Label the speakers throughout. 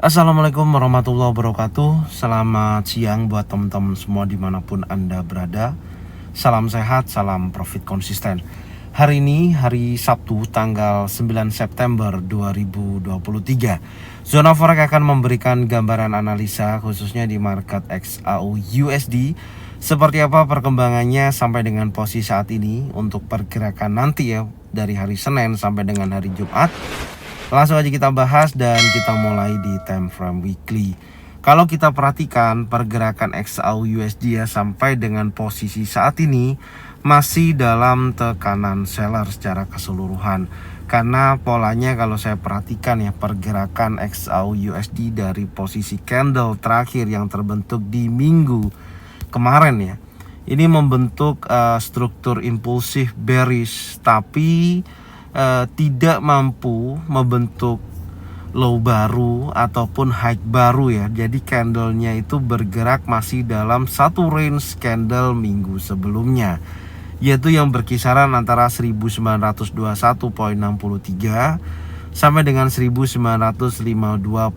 Speaker 1: Assalamualaikum warahmatullahi wabarakatuh. Selamat siang buat teman-teman semua dimanapun Anda berada. Salam sehat, salam profit konsisten. Hari ini hari Sabtu tanggal 9 September 2023. Zona Forex akan memberikan gambaran analisa khususnya di market XAU USD. Seperti apa perkembangannya sampai dengan posisi saat ini untuk pergerakan nanti ya, dari hari Senin sampai dengan hari Jumat. Langsung aja kita bahas dan kita mulai di time frame weekly. Kalau kita perhatikan pergerakan XAU USD ya, sampai dengan posisi saat ini masih dalam tekanan seller secara keseluruhan. Karena polanya kalau saya perhatikan ya, pergerakan XAU USD dari posisi candle terakhir yang terbentuk di minggu kemarin ya, ini membentuk struktur impulsif bearish, tapi tidak mampu membentuk low baru ataupun high baru ya. Jadi candlenya itu bergerak masih dalam satu range candle minggu sebelumnya, yaitu yang berkisaran antara 1921.63 sampai dengan 1952.89.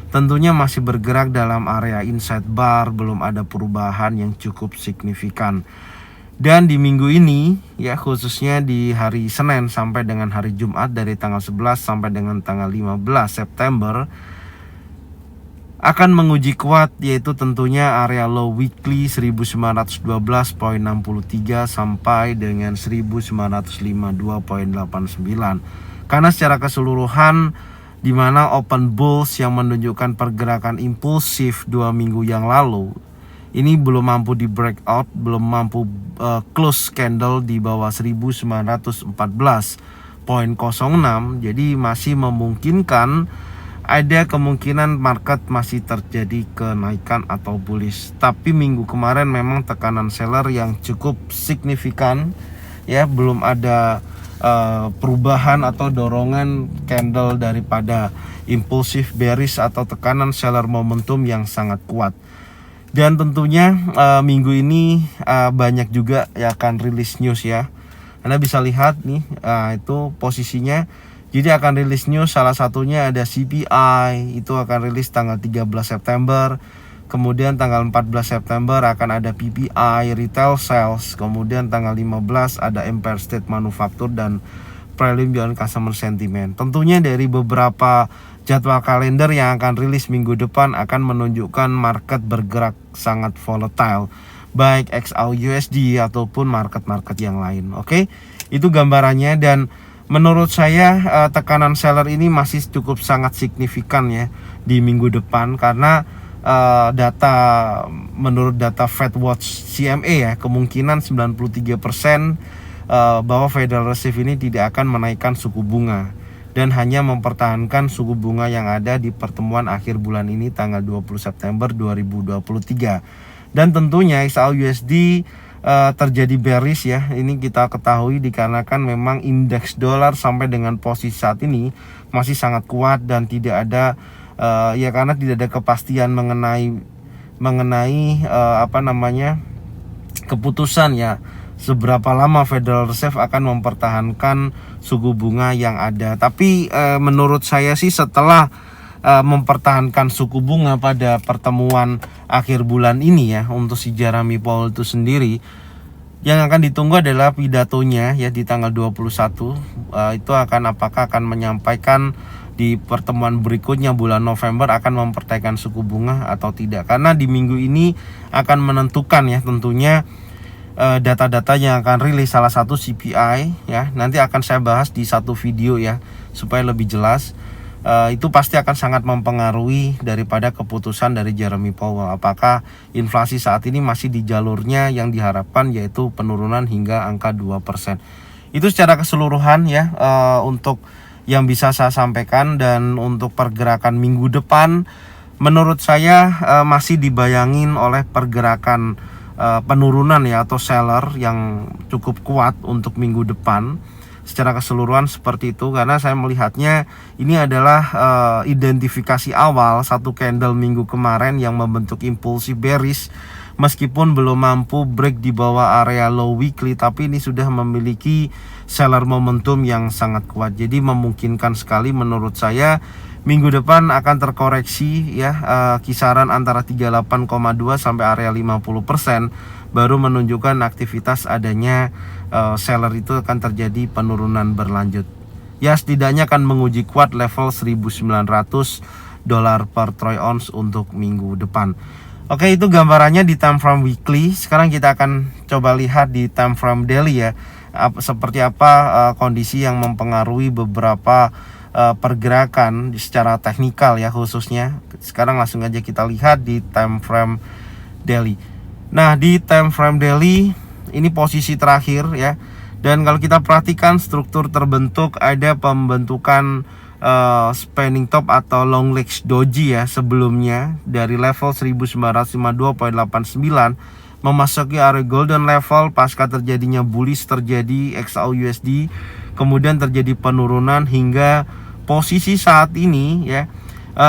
Speaker 1: Tentunya masih bergerak dalam area inside bar, belum ada perubahan yang cukup signifikan. Dan di minggu ini ya, khususnya di hari Senin sampai dengan hari Jumat, dari tanggal 11 sampai dengan tanggal 15 September akan menguji kuat, yaitu tentunya area low weekly 1912.63 sampai dengan 1952.89. Karena secara keseluruhan di mana open bulls yang menunjukkan pergerakan impulsif 2 minggu yang lalu ini belum mampu di breakout, belum mampu close candle di bawah 1914.06. Jadi masih memungkinkan ada kemungkinan market masih terjadi kenaikan atau bullish. Tapi minggu kemarin memang tekanan seller yang cukup signifikan ya, belum ada perubahan atau dorongan candle daripada impulsif bearish atau tekanan seller momentum yang sangat kuat. Dan tentunya minggu ini banyak juga yang akan rilis news ya. Anda bisa lihat nih, itu posisinya. Jadi akan rilis news, salah satunya ada CPI, itu akan rilis tanggal 13 September. Kemudian tanggal 14 September akan ada PPI retail sales. Kemudian tanggal 15 ada Empire State Manufacture dan Prelim Beyond Customer Sentiment. Tentunya dari beberapa jadwal kalender yang akan rilis minggu depan akan menunjukkan market bergerak sangat volatile, baik XAU USD ataupun market-market yang lain. Oke, itu gambarannya. Dan menurut saya tekanan seller ini masih cukup sangat signifikan ya di minggu depan, karena menurut data Fed Watch CME ya, kemungkinan 93% bahwa Federal Reserve ini tidak akan menaikkan suku bunga dan hanya mempertahankan suku bunga yang ada di pertemuan akhir bulan ini tanggal 20 September 2023. Dan tentunya XAU USD terjadi bearish ya. Ini kita ketahui dikarenakan memang indeks dolar sampai dengan posisi saat ini masih sangat kuat dan tidak ada ya, karena tidak ada kepastian mengenai keputusan ya, seberapa lama Federal Reserve akan mempertahankan suku bunga yang ada. Tapi menurut saya sih setelah mempertahankan suku bunga pada pertemuan akhir bulan ini ya, untuk si Jeremy Powell itu sendiri, yang akan ditunggu adalah pidatonya ya di tanggal 21. Itu apakah akan menyampaikan di pertemuan berikutnya bulan November akan mempertahankan suku bunga atau tidak. Karena di minggu ini akan menentukan ya tentunya data-data yang akan rilis, salah satu CPI ya. Nanti akan saya bahas di satu video ya supaya lebih jelas. Itu pasti akan sangat mempengaruhi daripada keputusan dari Jeremy Powell. Apakah inflasi saat ini masih di jalurnya yang diharapkan, yaitu penurunan hingga angka 2%. Itu secara keseluruhan ya untuk yang bisa saya sampaikan. Dan untuk pergerakan minggu depan menurut saya masih dibayangin oleh pergerakan penurunan ya, atau seller yang cukup kuat untuk minggu depan secara keseluruhan seperti itu. Karena saya melihatnya ini adalah identifikasi awal satu candle minggu kemarin yang membentuk impulsif bearish, meskipun belum mampu break di bawah area low weekly, tapi ini sudah memiliki seller momentum yang sangat kuat. Jadi memungkinkan sekali menurut saya minggu depan akan terkoreksi ya, kisaran antara 38,2 sampai area 50%, baru menunjukkan aktivitas adanya seller itu akan terjadi penurunan berlanjut. Ya, setidaknya akan menguji kuat level 1.900 dolar per troy ounce untuk minggu depan. Oke, itu gambarannya di time frame weekly. Sekarang kita akan coba lihat di time frame daily ya, seperti apa kondisi yang mempengaruhi beberapa pergerakan secara teknikal ya khususnya. Sekarang langsung aja kita lihat di time frame daily. Nah, di time frame daily ini posisi terakhir ya. Dan kalau kita perhatikan struktur terbentuk, ada pembentukan spanning top atau long legs doji ya sebelumnya dari level 1952.89 memasuki area golden level pasca terjadinya bullish terjadi XAUUSD, kemudian terjadi penurunan hingga posisi saat ini ya.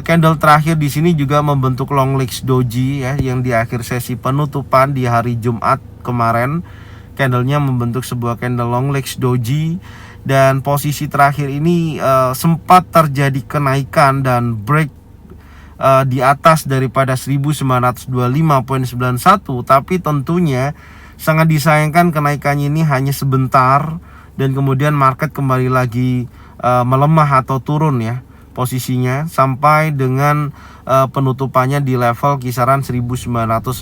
Speaker 1: Candle terakhir di sini juga membentuk long legs doji ya, yang di akhir sesi penutupan di hari Jumat kemarin candlenya membentuk sebuah candle long legs doji, dan posisi terakhir ini sempat terjadi kenaikan dan break di atas daripada 1925.91, tapi tentunya sangat disayangkan kenaikannya ini hanya sebentar dan kemudian market kembali lagi melemah atau turun ya posisinya sampai dengan penutupannya di level kisaran 1919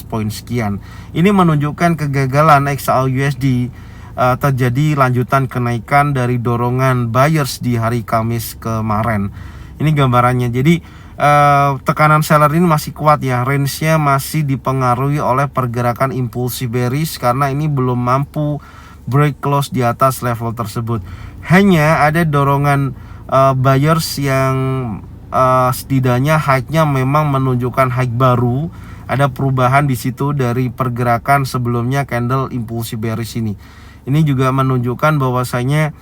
Speaker 1: poin sekian. Ini menunjukkan kegagalan XAUUSD terjadi lanjutan kenaikan dari dorongan buyers di hari Kamis kemarin. Ini gambarannya. Jadi tekanan seller ini masih kuat ya, range-nya masih dipengaruhi oleh pergerakan impulsif bearish karena ini belum mampu break close di atas level tersebut. Hanya ada dorongan buyers yang setidaknya high-nya memang menunjukkan high baru. Ada perubahan di situ dari pergerakan sebelumnya candle impulsif bearish ini. Ini juga menunjukkan bahwasanya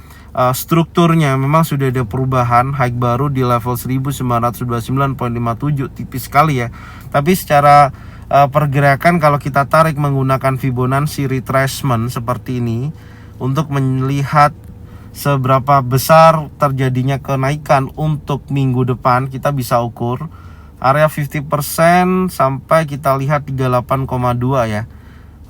Speaker 1: strukturnya memang sudah ada perubahan, high baru di level 1929.57, tipis sekali ya. Tapi secara pergerakan kalau kita tarik menggunakan Fibonacci retracement seperti ini untuk melihat seberapa besar terjadinya kenaikan untuk minggu depan, kita bisa ukur area 50% sampai kita lihat 38,2 ya.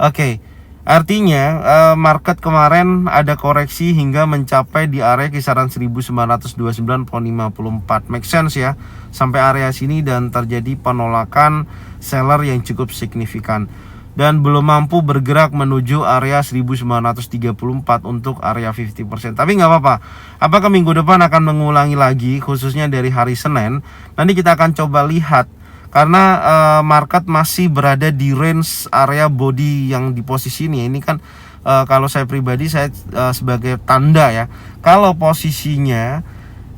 Speaker 1: Oke, artinya market kemarin ada koreksi hingga mencapai di area kisaran 1929.54. Make sense ya, sampai area sini dan terjadi penolakan seller yang cukup signifikan dan belum mampu bergerak menuju area 1934 untuk area 50%. Tapi nggak apa-apa. Apakah minggu depan akan mengulangi lagi, khususnya dari hari Senin? Nanti kita akan coba lihat, karena market masih berada di range area body yang di posisi ini. Ini kan kalau saya pribadi, saya sebagai tanda ya, kalau posisinya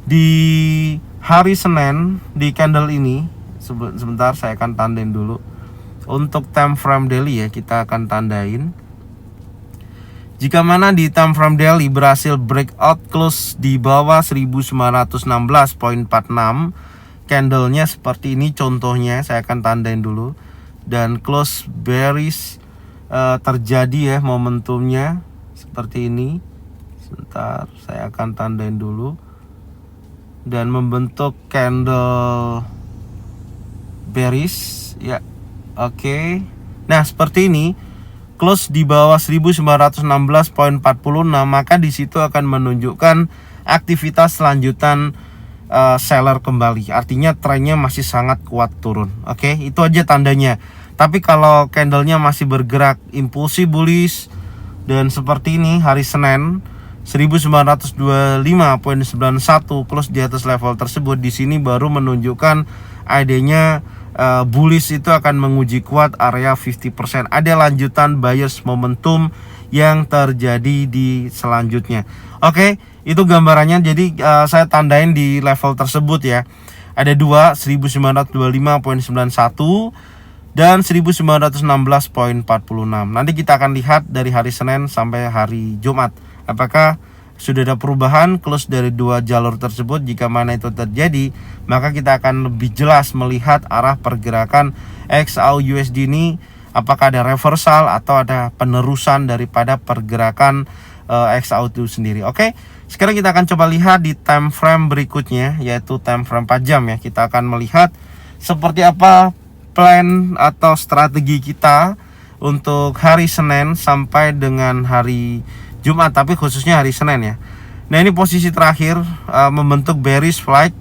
Speaker 1: di hari Senin di candle ini, sebentar saya akan tandain dulu. Untuk time frame daily ya, kita akan tandain. Jika mana di time frame daily berhasil breakout close di bawah 1916.46, candlenya seperti ini contohnya, saya akan tandain dulu. Dan close bearish terjadi ya, momentumnya seperti ini. Sebentar, saya akan tandain dulu. Dan membentuk candle bearish ya. Oke. Nah, seperti ini, close di bawah 1916.46, maka di situ akan menunjukkan aktivitas lanjutan seller kembali. Artinya trennya masih sangat kuat turun. Oke, itu aja tandanya. Tapi kalau candlenya masih bergerak impulsif bullish dan seperti ini hari Senin 1925.91 close di atas level tersebut, di sini baru menunjukkan adanya bullish itu akan menguji kuat area 50%. Ada lanjutan buyers momentum yang terjadi di selanjutnya. Oke, itu gambarannya. Jadi saya tandain di level tersebut ya. Ada dua, 1925.91 dan 1916.46. Nanti kita akan lihat dari hari Senin sampai hari Jumat, apakah sudah ada perubahan close dari dua jalur tersebut. Jika mana itu terjadi, maka kita akan lebih jelas melihat arah pergerakan XAUUSD ini, apakah ada reversal atau ada penerusan daripada pergerakan XAU itu sendiri. Oke, sekarang kita akan coba lihat di time frame berikutnya, yaitu time frame 4 jam ya. Kita akan melihat seperti apa plan atau strategi kita untuk hari Senin sampai dengan hari Jumat, tapi khususnya hari Senin ya. Nah, ini posisi terakhir membentuk bearish flag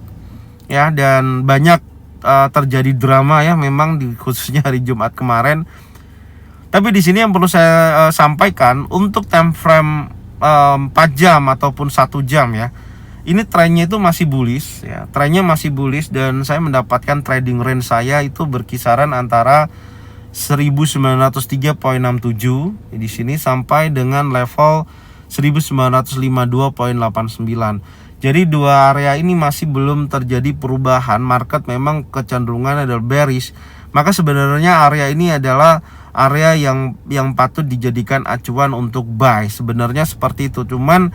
Speaker 1: ya, dan banyak terjadi drama ya memang di khususnya hari Jumat kemarin. Tapi di sini yang perlu saya sampaikan untuk time frame 4 jam ataupun 1 jam ya. Ini trennya itu masih bullish ya. Trennya masih bullish dan saya mendapatkan trading range saya itu berkisaran antara 1903.67 di sini sampai dengan level 1952.89. Jadi dua area ini masih belum terjadi perubahan. Market memang kecenderungan adalah bearish. Maka sebenarnya area ini adalah area yang patut dijadikan acuan untuk buy. Sebenarnya seperti itu. Cuman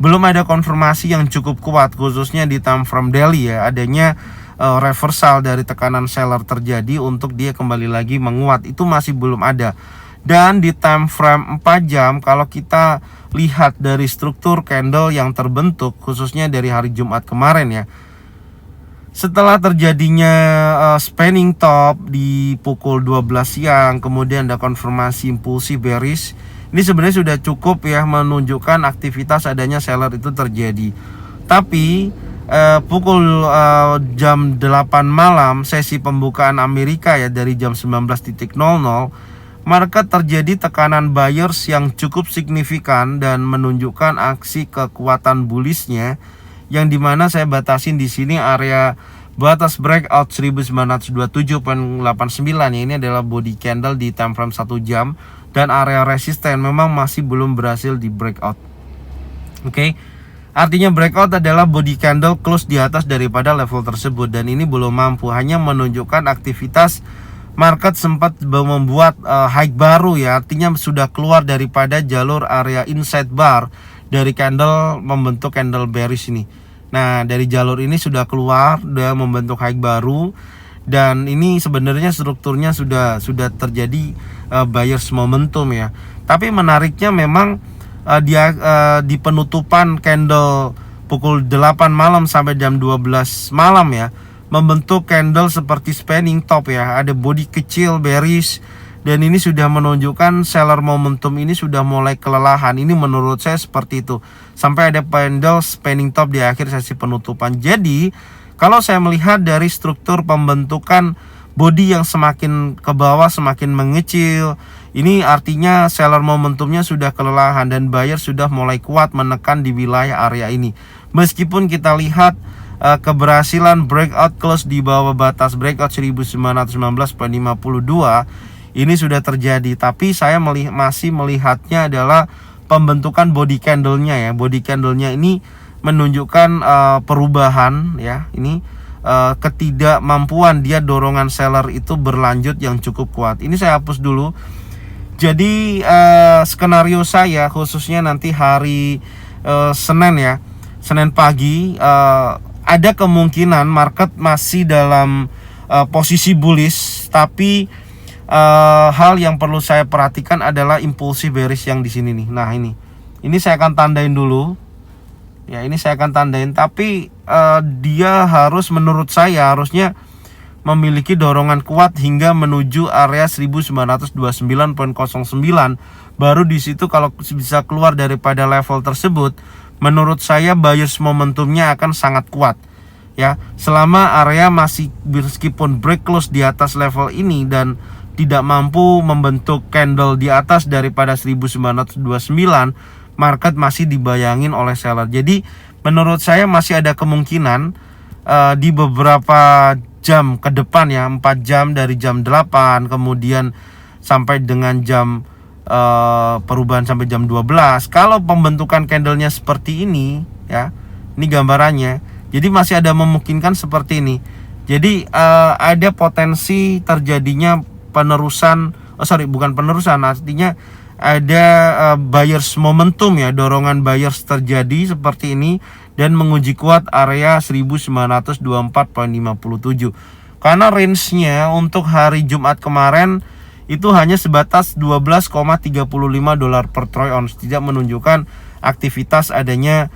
Speaker 1: belum ada konfirmasi yang cukup kuat khususnya di time frame daily ya. Adanya reversal dari tekanan seller terjadi untuk dia kembali lagi menguat. Itu masih belum ada. Dan di time frame 4 jam kalau kita lihat dari struktur candle yang terbentuk khususnya dari hari Jumat kemarin ya. Setelah terjadinya spanning top di pukul 12 siang, kemudian ada konfirmasi impulsif bearish. Ini sebenarnya sudah cukup ya menunjukkan aktivitas adanya seller itu terjadi. Tapi pukul jam 8 malam sesi pembukaan Amerika ya, dari jam 19.00 market terjadi tekanan buyers yang cukup signifikan dan menunjukkan aksi kekuatan bullishnya, yang dimana saya batasin di sini area batas breakout 1927.89 ya. Ini adalah body candle di time frame 1 jam dan area resisten memang masih belum berhasil di breakout. Oke. Artinya breakout adalah body candle close di atas daripada level tersebut dan ini belum mampu, hanya menunjukkan aktivitas market sempat membuat high baru ya. Artinya sudah keluar daripada jalur area inside bar dari candle membentuk candle bearish ini. Nah, dari jalur ini sudah keluar, sudah membentuk high baru dan ini sebenarnya strukturnya sudah terjadi buyers momentum ya. Tapi menariknya memang dia di penutupan candle pukul 8 malam sampai jam 12 malam ya, membentuk candle seperti spanning top ya. Ada body kecil bearish dan ini sudah menunjukkan seller momentum ini sudah mulai kelelahan. Ini menurut saya seperti itu. Sampai ada candle spanning top di akhir sesi penutupan. Jadi kalau saya melihat dari struktur pembentukan body yang semakin ke bawah semakin mengecil, ini artinya seller momentumnya sudah kelelahan dan buyer sudah mulai kuat menekan di wilayah area ini. Meskipun kita lihat keberhasilan breakout close di bawah batas breakout 1919.52 ini sudah terjadi, tapi saya masih melihatnya adalah pembentukan body candle-nya ya. Body candle-nya ini menunjukkan perubahan ya. Ini ketidakmampuan dia dorongan seller itu berlanjut yang cukup kuat. Ini saya hapus dulu. Jadi skenario saya khususnya nanti hari Senin ya, Senin pagi ada kemungkinan market masih dalam posisi bullish, tapi hal yang perlu saya perhatikan adalah impulsif bearish yang di sini nih. Nah, ini saya akan tandain dulu. Ya, ini saya akan tandain, tapi dia harus, menurut saya harusnya memiliki dorongan kuat hingga menuju area 1929.09. Baru di situ kalau bisa keluar daripada level tersebut, menurut saya buyers momentumnya akan sangat kuat. Ya, selama area masih meskipun break close di atas level ini dan tidak mampu membentuk candle di atas daripada 1929, market masih dibayangin oleh seller. Jadi menurut saya masih ada kemungkinan di beberapa jam ke depan ya, 4 jam dari jam 8 kemudian sampai dengan jam perubahan sampai jam 12. Kalau pembentukan candlenya seperti ini ya, ini gambarannya. Jadi masih ada memungkinkan seperti ini. Jadi ada potensi terjadinya penerusan, artinya ada buyers momentum ya, dorongan buyers terjadi seperti ini dan menguji kuat area 1924.57. Karena range-nya untuk hari Jumat kemarin itu hanya sebatas 12,35 dolar per troy ounce, tidak menunjukkan aktivitas adanya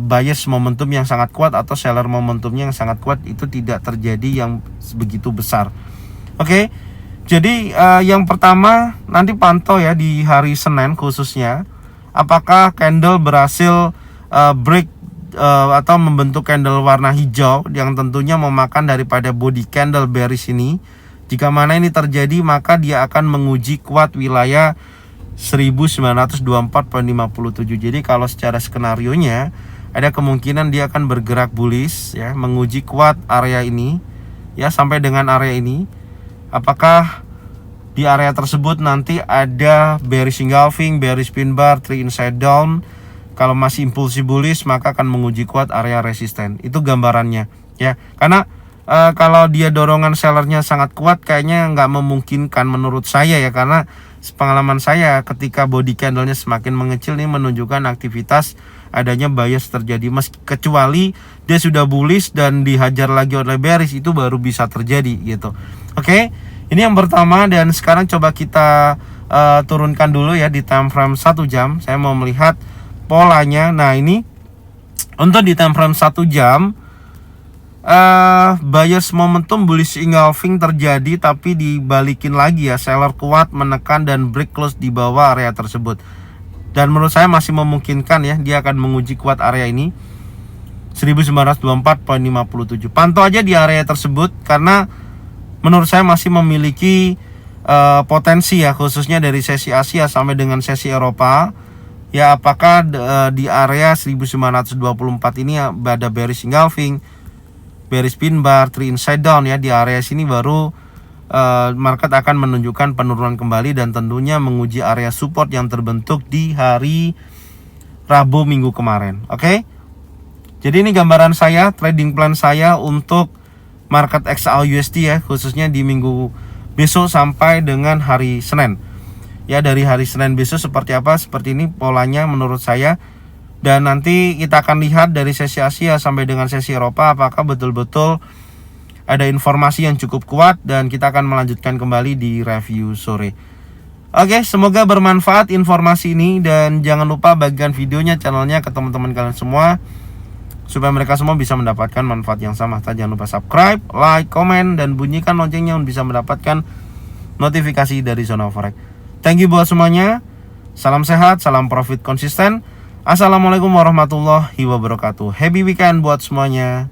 Speaker 1: buyers momentum yang sangat kuat atau seller momentumnya yang sangat kuat. Itu tidak terjadi yang begitu besar. Oke. Jadi yang pertama nanti pantau ya di hari Senin khususnya, apakah candle berhasil break atau membentuk candle warna hijau yang tentunya memakan daripada body candle bearish ini. Jika mana ini terjadi, maka dia akan menguji kuat wilayah 1924.57. Jadi kalau secara skenarionya ada kemungkinan dia akan bergerak bullish ya, menguji kuat area ini ya sampai dengan area ini. Apakah di area tersebut nanti ada bearish engulfing, bearish pin bar, 3 inside down. Kalau masih impulsi bullish maka akan menguji kuat area resisten. Itu gambarannya ya. Karena kalau dia dorongan sellernya sangat kuat, kayaknya nggak memungkinkan menurut saya ya, karena pengalaman saya ketika body candlenya semakin mengecil ini menunjukkan aktivitas adanya bias terjadi, kecuali dia sudah bullish dan dihajar lagi oleh bearish, itu baru bisa terjadi gitu. Oke, ini yang pertama. Dan sekarang coba kita turunkan dulu ya di time frame 1 jam. Saya mau melihat polanya. Nah ini untuk di time frame 1 jam, buyers momentum bullish engulfing terjadi, tapi dibalikin lagi ya, seller kuat menekan dan break close di bawah area tersebut. Dan menurut saya masih memungkinkan ya, dia akan menguji kuat area ini 1924.57. Pantau aja di area tersebut karena menurut saya masih memiliki potensi ya, khususnya dari sesi Asia sampai dengan sesi Eropa. Ya apakah di area 1924 ini ada bearish engulfing, bearish pin bar, 3 inside down ya, di area sini baru market akan menunjukkan penurunan kembali dan tentunya menguji area support yang terbentuk di hari Rabu minggu kemarin. Oke. Jadi ini gambaran saya, trading plan saya untuk market XAU USD ya, khususnya di minggu besok sampai dengan hari Senin. Ya dari hari Senin besok seperti apa? Seperti ini polanya menurut saya. Dan nanti kita akan lihat dari sesi Asia sampai dengan sesi Eropa apakah betul-betul ada informasi yang cukup kuat, dan kita akan melanjutkan kembali di review sore. Oke, semoga bermanfaat informasi ini, dan jangan lupa bagikan videonya, channelnya ke teman-teman kalian semua supaya mereka semua bisa mendapatkan manfaat yang sama. Jangan lupa subscribe, like, komen, dan bunyikan loncengnya untuk bisa mendapatkan notifikasi dari Zona Forex. Thank you buat semuanya. Salam sehat, salam profit konsisten. Assalamualaikum warahmatullahi wabarakatuh. Happy weekend buat semuanya.